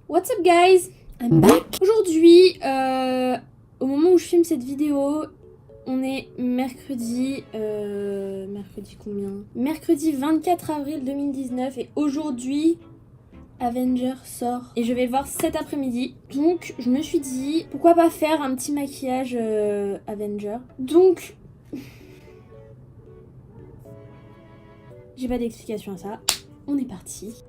What's up guys? I'm back. Aujourd'hui, au moment où je filme cette vidéo, on est mercredi... mercredi combien? Mercredi 24 avril 2019 et aujourd'hui, Avenger sort. Et je vais le voir cet après-midi. Donc, je me suis dit, pourquoi pas faire un petit maquillage Avenger. Donc... j'ai pas d'explication à ça. On est parti.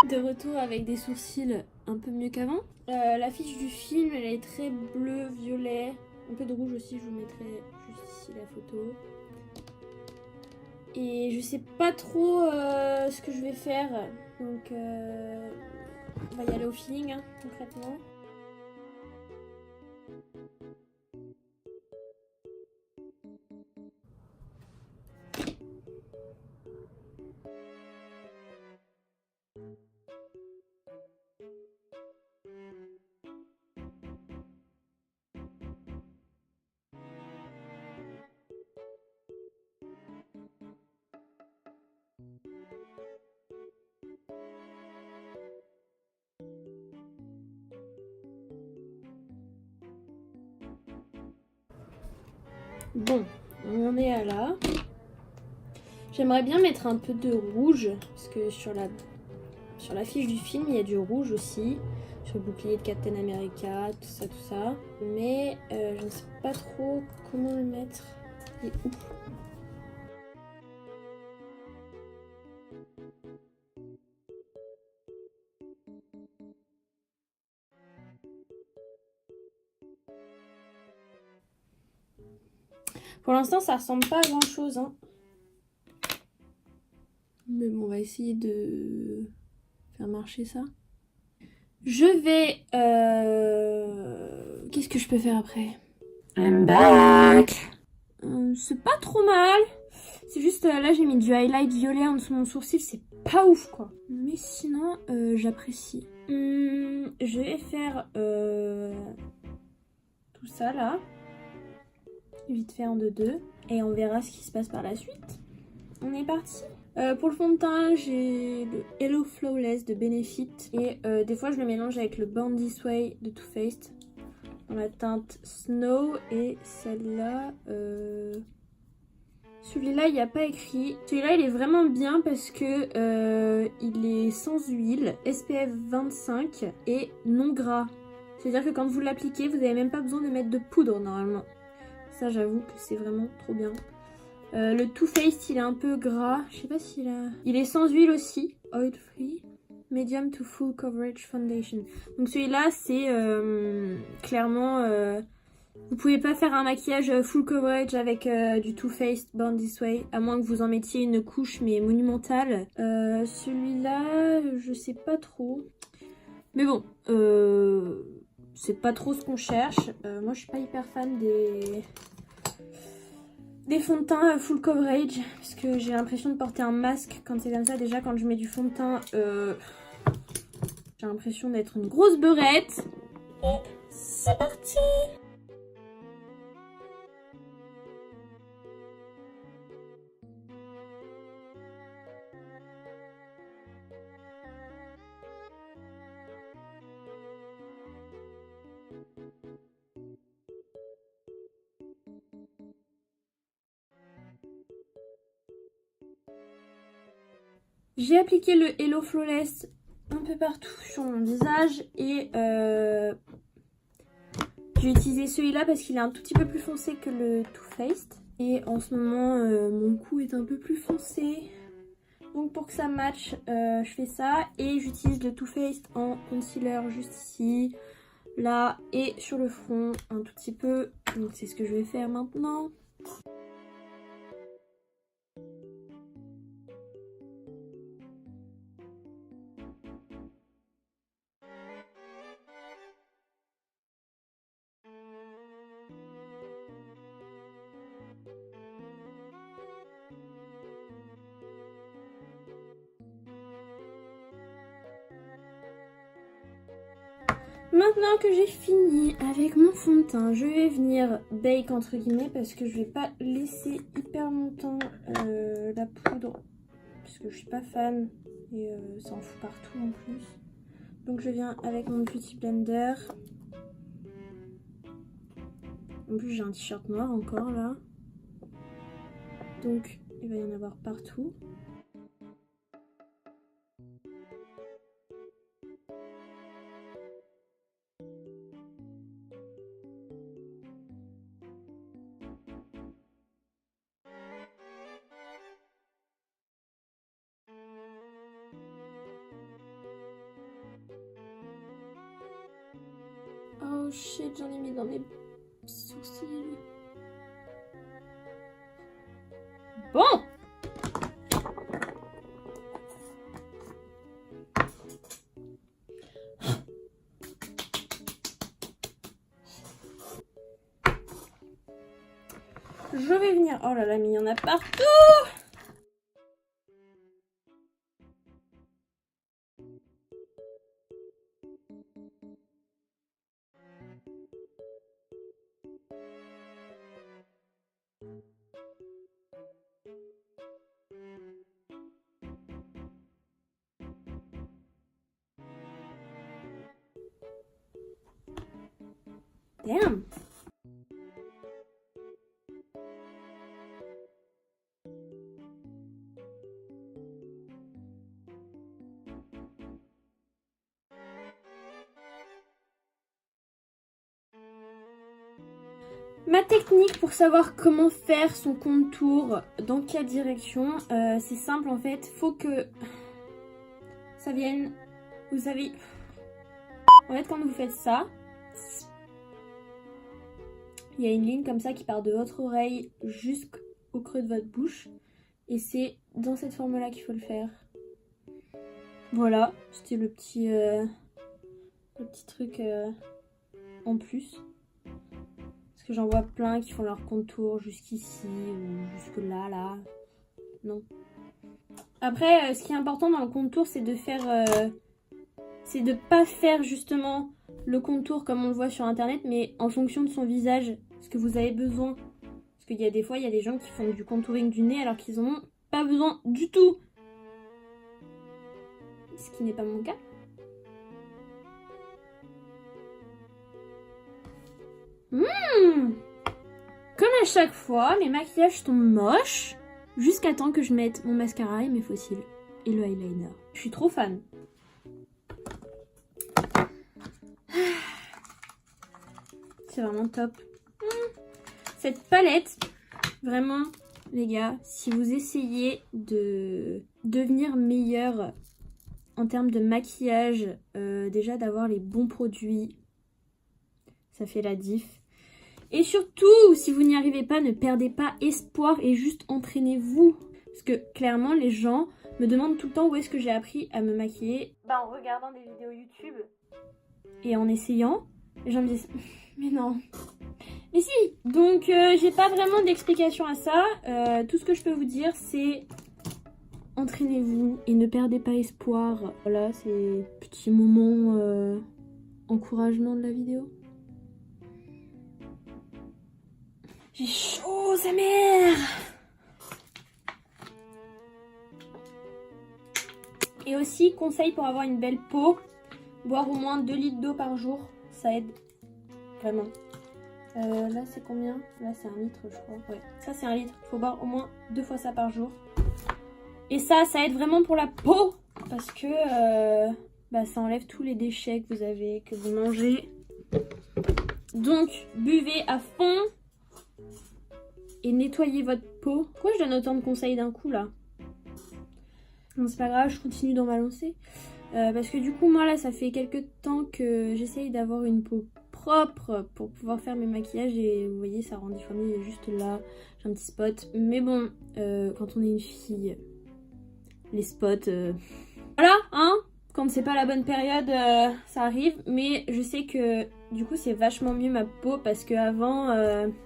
De retour avec des sourcils un peu mieux qu'avant. L'affiche du film, elle est très bleu-violet. Un peu de rouge aussi, je vous mettrai juste ici la photo. Et je sais pas trop ce que je vais faire. Donc on va y aller au feeling, hein, concrètement. Bon, on en est à là. J'aimerais bien mettre un peu de rouge, parce que sur l'affiche du film, il y a du rouge aussi. Sur le bouclier de Captain America, tout ça. Mais je ne sais pas trop comment le mettre et où. Pour l'instant, ça ressemble pas à grand chose, hein. Mais bon, on va essayer de faire marcher ça. Je vais... Qu'est-ce que je peux faire après? I'm back. C'est pas trop mal. C'est juste là, j'ai mis du highlight violet en dessous de mon sourcil. C'est pas ouf, quoi. Mais sinon, j'apprécie. Je vais faire tout ça, là. Vite fait en 2-2. Et on verra ce qui se passe par la suite. On est parti. Pour le fond de teint, j'ai le Hello Flawless de Benefit. Et des fois, je le mélange avec le Born This Way de Too Faced. Dans la teinte Snow. Et celle-là... celui-là, il n'y a pas écrit. Celui-là, il est vraiment bien parce que il est sans huile, SPF 25 et non gras. C'est-à-dire que quand vous l'appliquez, vous n'avez même pas besoin de mettre de poudre normalement. Ça, j'avoue que c'est vraiment trop bien. Le Too Faced, il est un peu gras. Je sais pas s'il a... Il est sans huile aussi. Oil free. Medium to full coverage foundation. Donc celui-là, c'est clairement... vous pouvez pas faire un maquillage full coverage avec du Too Faced Born This Way. À moins que vous en mettiez une couche, mais monumentale. Celui-là, je sais pas trop. Mais bon, c'est pas trop ce qu'on cherche. Moi, je suis pas hyper fan des fonds de teint full coverage, parce que j'ai l'impression de porter un masque quand c'est comme ça. Déjà, quand je mets du fond de teint, j'ai l'impression d'être une grosse beurette. Et c'est parti. J'ai appliqué le Hello Flawless un peu partout sur mon visage et j'ai utilisé celui-là parce qu'il est un tout petit peu plus foncé que le Too Faced. Et en ce moment, mon cou est un peu plus foncé. Donc pour que ça matche, je fais ça. Et j'utilise le Too Faced en concealer juste ici, là et sur le front un tout petit peu. Donc c'est ce que je vais faire maintenant. Maintenant que j'ai fini avec mon fond de teint, je vais venir bake entre guillemets parce que je vais pas laisser hyper longtemps la poudre. Parce parce que je suis pas fan et ça en fout partout en plus. Donc je viens avec mon Beauty Blender. En plus j'ai un t-shirt noir encore là. Donc il va y en avoir partout. Oh shit, j'en ai mis dans mes sourcils. Bon! Je vais venir. Oh là là, mais il y en a partout! Damn! Ma technique pour savoir comment faire son contour, dans quelle direction, c'est simple en fait. Faut que ça vienne, vous savez, en fait quand vous faites ça, il y a une ligne comme ça qui part de votre oreille jusqu'au creux de votre bouche. Et c'est dans cette forme-là qu'il faut le faire. Voilà, c'était le petit truc en plus. Parce que j'en vois plein qui font leur contour jusqu'ici ou jusque là, là. Non. Après, ce qui est important dans le contour, c'est de faire... c'est de pas faire justement le contour comme on le voit sur internet, mais en fonction de son visage, ce que vous avez besoin. Parce qu'il y a des fois, il y a des gens qui font du contouring du nez alors qu'ils en ont pas besoin du tout. Ce qui n'est pas mon cas. Comme à chaque fois, mes maquillages tombent moches jusqu'à temps que je mette mon mascara et mes faux cils et le eyeliner. Je suis trop fan. C'est vraiment top. Cette palette, vraiment, les gars, si vous essayez de devenir meilleur en termes de maquillage, déjà d'avoir les bons produits, ça fait la diff. Et surtout, si vous n'y arrivez pas, ne perdez pas espoir et juste entraînez-vous. Parce que clairement, les gens me demandent tout le temps où est-ce que j'ai appris à me maquiller. Bah en regardant des vidéos YouTube et en essayant. Les gens me disent, mais non. Mais si. Donc j'ai pas vraiment d'explication à ça. Tout ce que je peux vous dire, c'est entraînez-vous et ne perdez pas espoir. Voilà, c'est petit moment encouragement de la vidéo. J'ai chaud, sa mère! Et aussi, conseil pour avoir une belle peau, boire au moins 2 litres d'eau par jour, ça aide vraiment. Là, c'est combien? Là, c'est 1 litre, je crois. Ouais, ça, c'est 1 litre. Il faut boire au moins 2 fois ça par jour. Et ça aide vraiment pour la peau, parce que ça enlève tous les déchets que vous avez, que vous mangez. Donc, buvez à fond. Et nettoyez votre peau. Pourquoi je donne autant de conseils d'un coup là? Non, c'est pas grave, je continue dans ma lancée. Parce que du coup, moi là, ça fait quelques temps que j'essaye d'avoir une peau propre pour pouvoir faire mes maquillages. Et vous voyez, ça rend difformé, il est juste là. J'ai un petit spot. Mais bon, quand on est une fille, les spots... Voilà, hein? Quand c'est pas la bonne période, ça arrive. Mais je sais que du coup c'est vachement mieux ma peau. Parce que avant,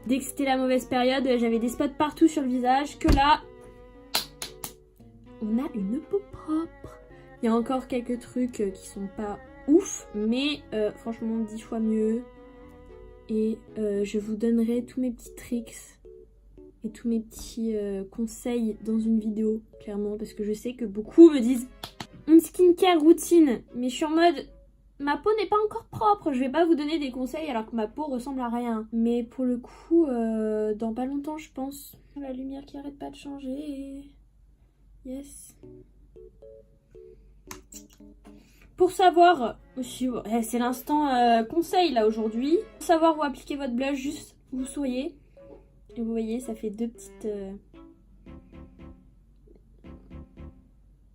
dès que c'était la mauvaise période, j'avais des spots partout sur le visage. Que là, on a une peau propre. Il y a encore quelques trucs qui sont pas ouf. Mais franchement 10 fois mieux. Et je vous donnerai tous mes petits tricks et tous mes petits conseils dans une vidéo, clairement, parce que je sais que beaucoup me disent une skincare routine, mais je suis en mode ma peau n'est pas encore propre, je vais pas vous donner des conseils alors que ma peau ressemble à rien. Mais pour le coup, dans pas longtemps, je pense. La lumière qui arrête pas de changer. Yes. Pour savoir aussi, c'est l'instant conseil là aujourd'hui. Pour savoir où appliquer votre blush, juste où vous souriez. Et vous voyez, ça fait deux petites...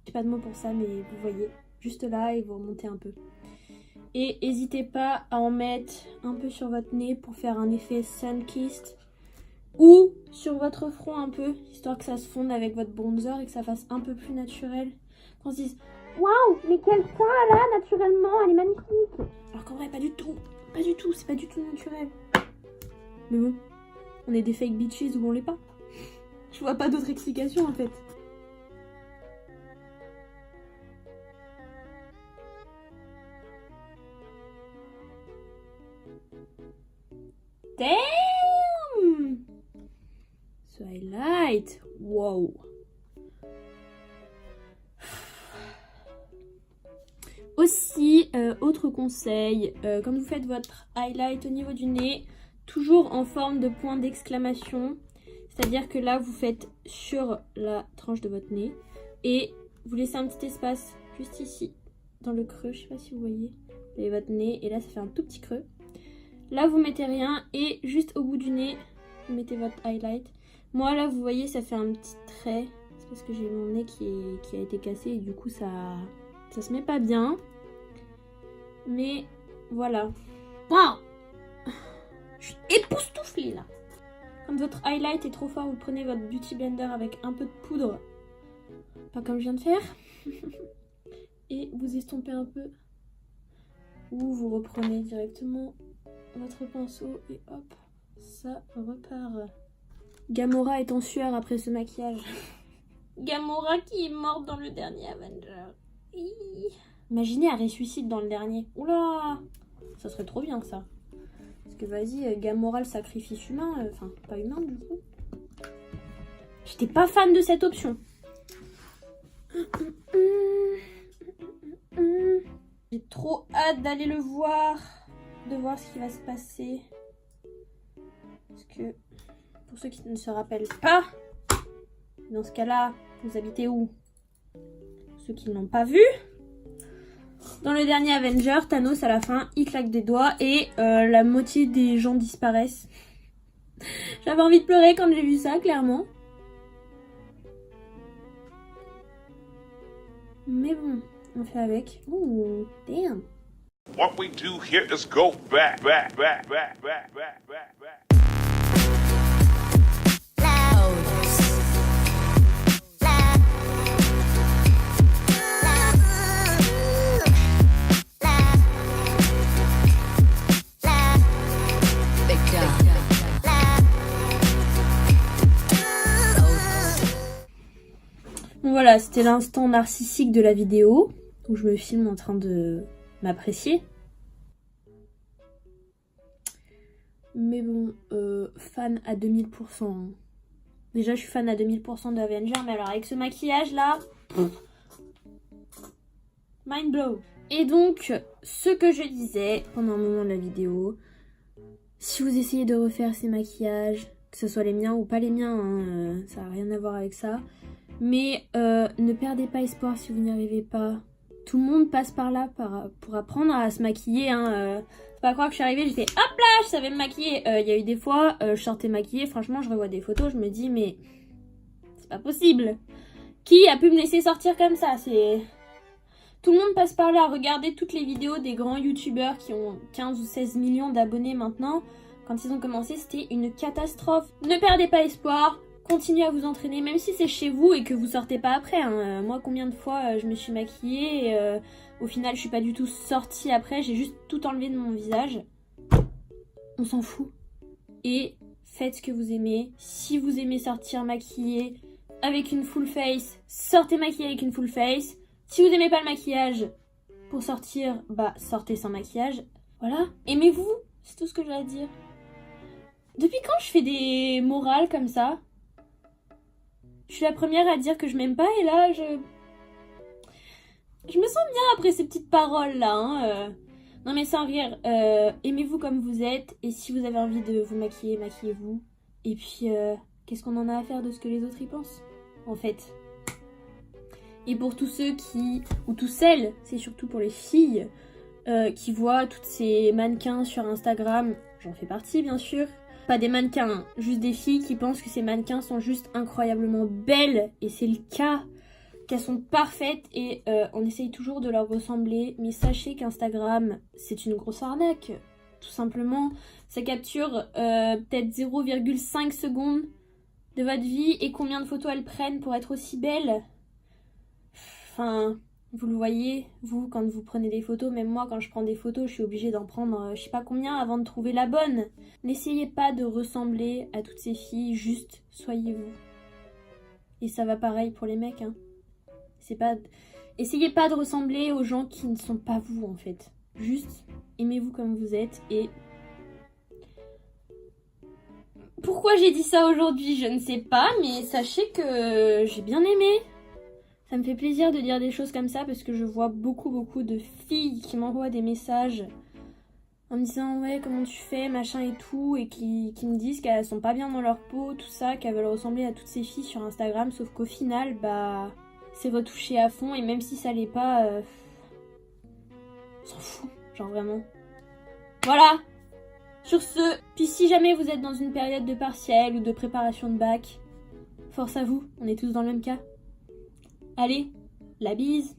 J'ai pas de mots pour ça, mais vous voyez. Juste là et vous remontez un peu. Et n'hésitez pas à en mettre un peu sur votre nez pour faire un effet sun-kissed. Ou sur votre front un peu, histoire que ça se fonde avec votre bronzer et que ça fasse un peu plus naturel. Qu'on se dise waouh, mais quel teint là, naturellement, elle est magnifique. Alors qu'en vrai, pas du tout, c'est pas du tout naturel. Mais bon, on est des fake bitches ou on l'est pas. Je vois pas d'autre explication en fait. Damn! Ce highlight, wow. Aussi, autre conseil, quand vous faites votre highlight au niveau du nez, toujours en forme de point d'exclamation. C'est-à-dire que là, vous faites sur la tranche de votre nez et vous laissez un petit espace juste ici, dans le creux. Je sais pas si vous voyez. Vous avez votre nez et là, ça fait un tout petit creux. Là, vous mettez rien et juste au bout du nez, vous mettez votre highlight. Moi, là, vous voyez, ça fait un petit trait. C'est parce que j'ai mon nez qui a été cassé et du coup, ça se met pas bien. Mais voilà. Waouh! Je suis époustouflée là. Quand votre highlight est trop fort, vous prenez votre beauty blender avec un peu de poudre. Pas comme je viens de faire. Et vous estompez un peu. Ou vous reprenez directement votre pinceau et hop, ça repart. Gamora est en sueur après ce maquillage. Gamora qui est morte dans le dernier Avenger. Imaginez elle ressuscite dans le dernier. Oula, ça serait trop bien ça. Parce que vas-y, Gamora le sacrifice humain, enfin pas humain du coup. J'étais pas fan de cette option. J'ai trop hâte d'aller le voir, de voir ce qui va se passer. Parce que pour ceux qui ne se rappellent pas, dans ce cas-là, vous habitez où? Ceux qui ne l'ont pas vu. Dans le dernier Avenger, Thanos à la fin, il claque des doigts et la moitié des gens disparaissent. J'avais envie de pleurer quand j'ai vu ça, clairement. Mais bon, on fait avec. Ouh, damn. What we do here is go back. Voilà, c'était l'instant narcissique de la vidéo où je me filme en train de m'apprécier. Mais bon, fan à 2000%. Déjà, je suis fan à 2000% d'Avenger, mais alors avec ce maquillage là, mind blow. Et donc, ce que je disais pendant un moment de la vidéo, si vous essayez de refaire ces maquillages, que ce soit les miens ou pas les miens, hein, ça n'a rien à voir avec ça. Mais ne perdez pas espoir si vous n'y arrivez pas. Tout le monde passe par là pour apprendre à se maquiller. Hein. Faut pas croire que je suis arrivée, j'ai fait hop là, je savais me maquiller. Il y a eu des fois, je sortais maquillée, franchement, je revois des photos, je me dis, mais c'est pas possible. Qui a pu me laisser sortir comme ça? Tout le monde passe par là. Regardez toutes les vidéos des grands youtubeurs qui ont 15 ou 16 millions d'abonnés maintenant. Quand ils ont commencé, c'était une catastrophe. Ne perdez pas espoir. Continuez à vous entraîner, même si c'est chez vous et que vous sortez pas après. Hein. Moi, combien de fois je me suis maquillée et au final, je suis pas du tout sortie après. J'ai juste tout enlevé de mon visage. On s'en fout. Et faites ce que vous aimez. Si vous aimez sortir maquillée avec une full face, sortez maquillée avec une full face. Si vous aimez pas le maquillage pour sortir, bah sortez sans maquillage. Voilà. Aimez-vous, c'est tout ce que j'ai à dire. Depuis quand je fais des morales comme ça? Je suis la première à dire que je m'aime pas et là, je me sens bien après ces petites paroles-là. Hein. Non mais sans rire, aimez-vous comme vous êtes et si vous avez envie de vous maquiller, maquillez-vous. Et puis, qu'est-ce qu'on en a à faire de ce que les autres y pensent, en fait. Et pour tous ceux qui, ou tous celles, c'est surtout pour les filles, qui voient toutes ces mannequins sur Instagram, j'en fais partie bien sûr. Pas des mannequins, hein, juste des filles qui pensent que ces mannequins sont juste incroyablement belles, et c'est le cas, qu'elles sont parfaites et on essaye toujours de leur ressembler, mais sachez qu'Instagram, c'est une grosse arnaque. Tout simplement, ça capture peut-être 0,5 secondes de votre vie et combien de photos elles prennent pour être aussi belles. Enfin, vous le voyez, vous, quand vous prenez des photos, même moi, quand je prends des photos, je suis obligée d'en prendre je sais pas combien avant de trouver la bonne. N'essayez pas de ressembler à toutes ces filles, juste soyez vous. Et ça va pareil pour les mecs, hein. Essayez pas de ressembler aux gens qui ne sont pas vous, en fait. Juste, aimez-vous comme vous êtes et... Pourquoi j'ai dit ça aujourd'hui, je ne sais pas, mais sachez que j'ai bien aimé. Ça me fait plaisir de dire des choses comme ça parce que je vois beaucoup de filles qui m'envoient des messages en me disant ouais comment tu fais machin et tout et qui me disent qu'elles sont pas bien dans leur peau, tout ça, qu'elles veulent ressembler à toutes ces filles sur Instagram sauf qu'au final bah c'est retouché à fond et même si ça l'est pas on s'en fout, genre vraiment. Voilà. Sur ce, puis si jamais vous êtes dans une période de partiel ou de préparation de bac, force à vous, on est tous dans le même cas. Allez, la bise!